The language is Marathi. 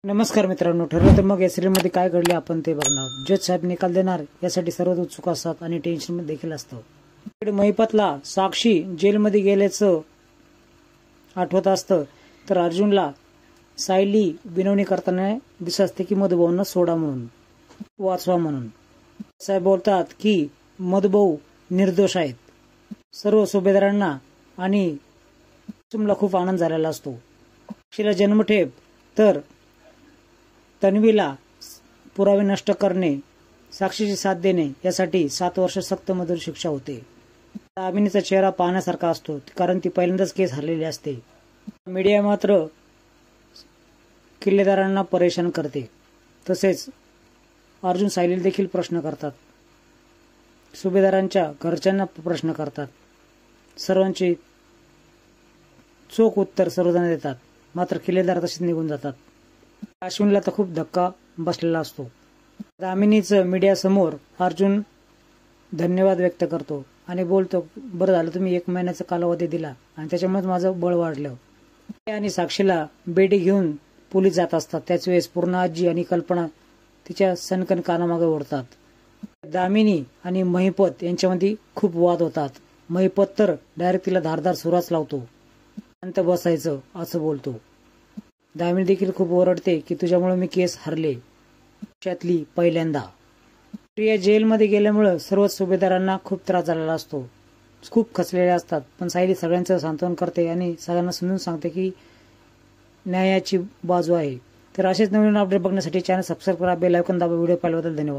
नमस्कार मित्रांनो, ठरलं तर मग या सिरियलमध्ये काय घडले आपण ते बघणार. जज साहेब निकाल देणार यासाठी सर्वच उत्सुक असतात आणि टेन्शन मध्ये देखील असतं. इकडे महिपतला साक्षी जेलमध्ये गेल्याचं आठवत असतं तर अर्जुनला सायली विनवणी करताना दिसत असते की मधुभाऊंना सोडा म्हणून, वाचवा म्हणून. साहेब बोलतात की मधुभाऊ निर्दोष आहेत. सर्व सुभेदारांना आणि कुसुमला खूप आनंद झालेला असतो. साक्षीला जन्मठेप तर तन्वीला पुरावे नष्ट करणे, साक्षीची साथ देणे यासाठी 7 वर्ष सक्त मधुर शिक्षा होते. दामिनीचा चेहरा पाहण्यासारखा असतो कारण ती पहिल्यांदाच केस हरलेली असते. मीडिया मात्र किल्लेदारांना परेशान करते. तसेच अर्जुन सायलीला देखील प्रश्न करतात. सुभेदारांच्या घरच्यांना प्रश्न करतात. सर्वांची चोख उत्तर सर्वजण देतात. मात्र किल्लेदार तसेच निघून जातात. अश्विनला तर खूप धक्का बसलेला असतो. दामिनीचं मीडियासमोर अर्जुन धन्यवाद व्यक्त करतो आणि बोलतो, बरं झालं तुम्ही 1 महिन्याचा कालावधी दिला आणि त्याच्यामुळे माझं बळ वाढलं. आणि साक्षीला बेडी घेऊन पोलीस जात असतात. त्याच वेळेस पूर्णा आजी आणि कल्पना तिच्या सनकन कानामागे ओढतात. दामिनी आणि महिपत यांच्यामध्ये खूप वाद होतात. महिपत तर डायरेक्ट तिला धारदार सुराच लावतो. शांत बसायचं असं बोलतो. दामिनी देखील खूप ओरडते की तुझ्यामुळे मी केस हरले, त्यातली पहिल्यांदा. प्रिया जेलमध्ये गेल्यामुळे सर्वच सुभेदारांना खूप त्रास झालेला असतो. खूप खचलेले असतात. पण सायली सगळ्यांचं सांत्वन करते आणि सगळ्यांना समजून सांगते की न्यायाची बाजू आहे. तर असेच नवीन अपडेट बघण्यासाठी चॅनल सबस्क्राईब करा, बेल आयकॉन दाबा. व्हिडिओ पाहिल्याबद्दल धन्यवाद.